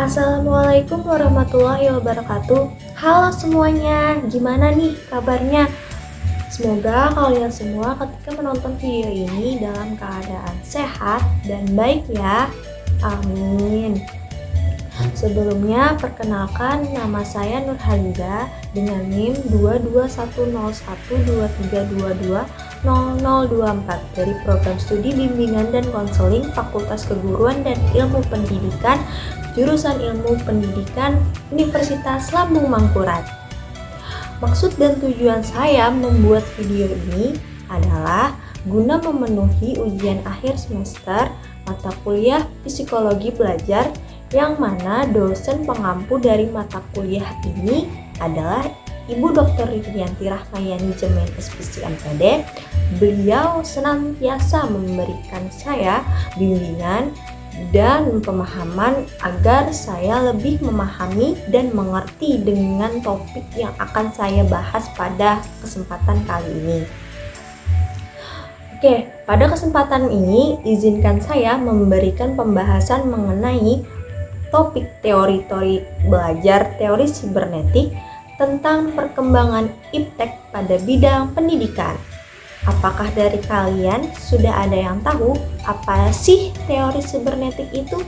Assalamualaikum warahmatullahi wabarakatuh. Halo semuanya, gimana nih kabarnya? Semoga kalian semua ketika menonton video ini dalam keadaan sehat dan baik ya. Amin. Sebelumnya, perkenalkan nama saya Nurhaliza dengan NIM 2210123220024 dari Program Studi Bimbingan dan Konseling Fakultas Keguruan dan Ilmu Pendidikan, Jurusan Ilmu Pendidikan Universitas Lambung Mangkurat. Maksud dan tujuan saya membuat video ini adalah guna memenuhi ujian akhir semester mata kuliah Psikologi Pelajar yang mana dosen pengampu dari mata kuliah ini adalah Ibu Dr. Rivianti Rahmayani Jemen SPC MPD. Beliau senantiasa memberikan saya bimbingan dan pemahaman agar saya lebih memahami dan mengerti dengan topik yang akan saya bahas pada kesempatan kali ini. Oke, pada kesempatan ini izinkan saya memberikan pembahasan mengenai topik teori belajar teori sibernetik tentang perkembangan iptek pada bidang pendidikan. Apakah dari kalian sudah ada yang tahu apa sih teori sibernetik itu?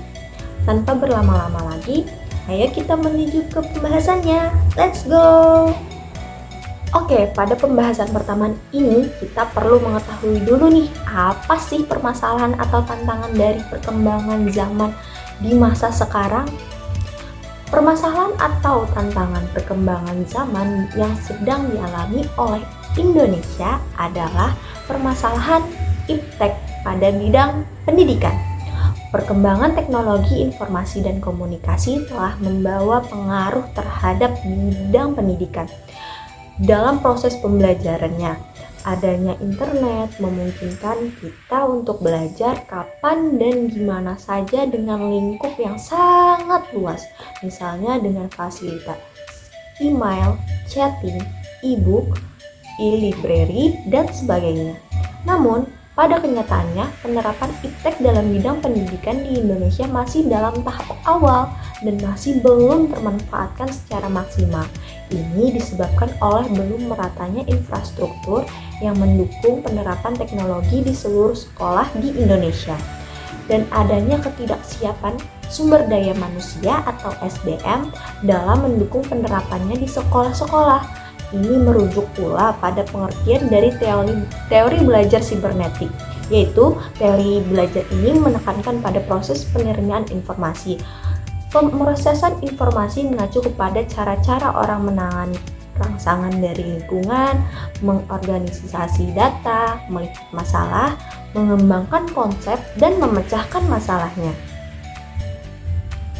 Tanpa berlama-lama lagi, ayo kita menuju ke pembahasannya. Let's go! Oke, pada pembahasan pertama ini kita perlu mengetahui dulu nih, apa sih permasalahan atau tantangan dari perkembangan zaman di masa sekarang. Permasalahan atau tantangan perkembangan zaman yang sedang dialami oleh Indonesia adalah permasalahan iptek pada bidang pendidikan. Perkembangan teknologi informasi dan komunikasi telah membawa pengaruh terhadap bidang pendidikan. Dalam proses pembelajarannya, adanya internet memungkinkan kita untuk belajar kapan dan gimana saja dengan lingkup yang sangat luas, misalnya dengan fasilitas email, chatting, e-book, e-library, dan sebagainya. Namun, pada kenyataannya, penerapan iptek dalam bidang pendidikan di Indonesia masih dalam tahap awal dan masih belum termanfaatkan secara maksimal. Ini disebabkan oleh belum meratanya infrastruktur yang mendukung penerapan teknologi di seluruh sekolah di Indonesia dan adanya ketidaksiapan sumber daya manusia atau SDM dalam mendukung penerapannya di sekolah-sekolah. Ini merujuk pula pada pengertian dari teori belajar sibernetik, yaitu teori belajar ini menekankan pada proses penerimaan informasi. Pemrosesan informasi mengacu kepada cara-cara orang menangani rangsangan dari lingkungan, mengorganisasi data, melihat masalah, mengembangkan konsep, dan memecahkan masalahnya.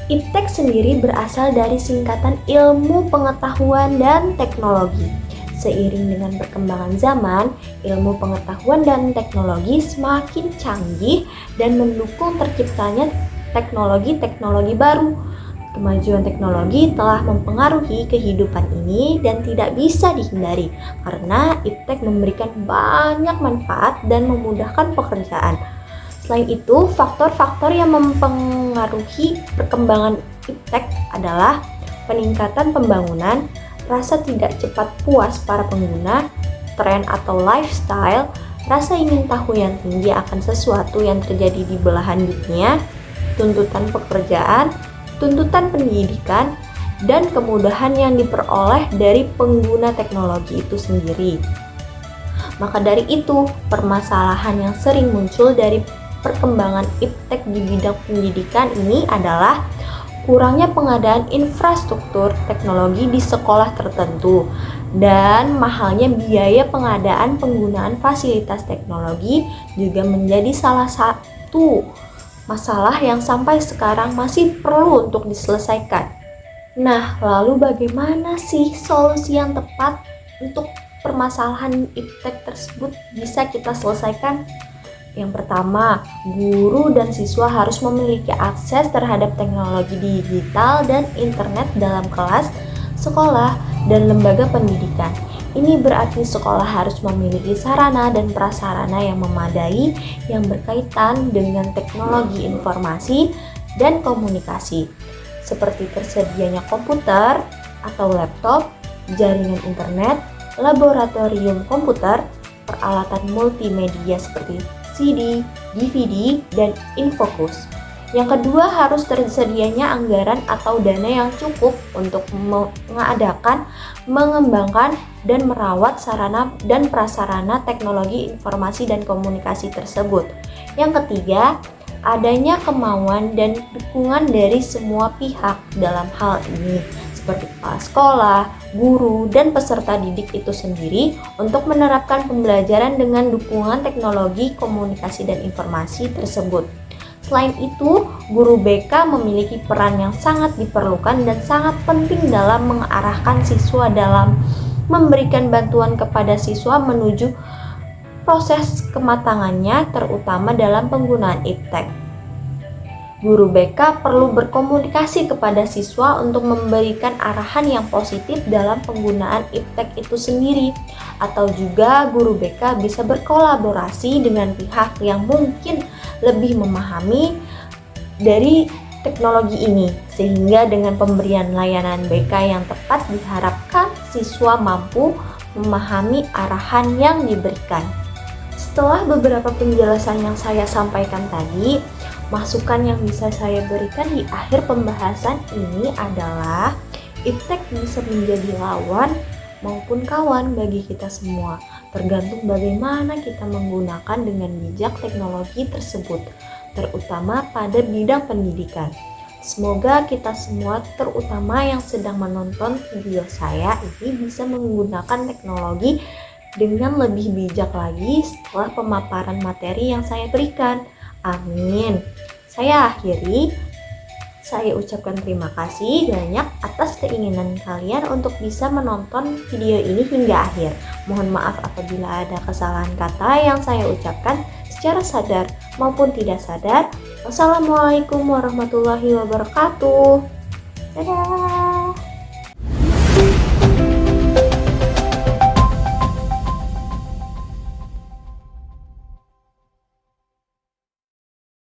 Iptek sendiri berasal dari singkatan ilmu pengetahuan dan teknologi. Seiring dengan perkembangan zaman, ilmu pengetahuan dan teknologi semakin canggih dan mendukung terciptanya teknologi-teknologi baru. Kemajuan teknologi telah mempengaruhi kehidupan ini dan tidak bisa dihindari karena iptek memberikan banyak manfaat dan memudahkan pekerjaan. Selain itu, faktor-faktor yang mempengaruhi perkembangan iptek adalah peningkatan pembangunan, rasa tidak cepat puas para pengguna, tren atau lifestyle, rasa ingin tahu yang tinggi akan sesuatu yang terjadi di belahan dunia, tuntutan pekerjaan, tuntutan pendidikan, dan kemudahan yang diperoleh dari pengguna teknologi itu sendiri. Maka dari itu, permasalahan yang sering muncul dari perkembangan iptek di bidang pendidikan ini adalah kurangnya pengadaan infrastruktur teknologi di sekolah tertentu dan mahalnya biaya pengadaan penggunaan fasilitas teknologi juga menjadi salah satu masalah yang sampai sekarang masih perlu untuk diselesaikan. Nah, lalu bagaimana sih solusi yang tepat untuk permasalahan iptek tersebut bisa kita selesaikan? Yang pertama, guru dan siswa harus memiliki akses terhadap teknologi digital dan internet dalam kelas, sekolah, dan lembaga pendidikan. Ini berarti sekolah harus memiliki sarana dan prasarana yang memadai yang berkaitan dengan teknologi informasi dan komunikasi. seperti tersedianya komputer atau laptop, jaringan internet, laboratorium komputer, peralatan multimedia seperti CD, DVD, dan infocus. Yang kedua, harus tersedianya anggaran atau dana yang cukup untuk mengadakan, mengembangkan, dan merawat sarana dan prasarana teknologi informasi dan komunikasi tersebut. Yang ketiga, adanya kemauan dan dukungan dari semua pihak dalam hal ini, seperti kepala sekolah, guru, dan peserta didik itu sendiri untuk menerapkan pembelajaran dengan dukungan teknologi komunikasi dan informasi tersebut. Selain itu, guru BK memiliki peran yang sangat diperlukan dan sangat penting dalam mengarahkan siswa dalam memberikan bantuan kepada siswa menuju proses kematangannya, terutama dalam penggunaan iptek. Guru BK perlu berkomunikasi kepada siswa untuk memberikan arahan yang positif dalam penggunaan iptek itu sendiri, atau juga guru BK bisa berkolaborasi dengan pihak yang mungkin lebih memahami dari teknologi ini, sehingga dengan pemberian layanan BK yang tepat diharapkan siswa mampu memahami arahan yang diberikan. Setelah beberapa penjelasan yang saya sampaikan tadi, masukan yang bisa saya berikan di akhir pembahasan ini adalah iptek bisa menjadi lawan maupun kawan bagi kita semua, tergantung bagaimana kita menggunakan dengan bijak teknologi tersebut, terutama pada bidang pendidikan. Semoga kita semua, terutama yang sedang menonton video saya ini, bisa menggunakan teknologi dengan lebih bijak lagi setelah pemaparan materi yang saya berikan. Amin. Saya akhiri. Saya ucapkan terima kasih banyak atas keinginan kalian untuk bisa menonton video ini hingga akhir. Mohon maaf apabila ada kesalahan kata yang saya ucapkan secara sadar maupun tidak sadar. Wassalamualaikum warahmatullahi wabarakatuh. Dadah.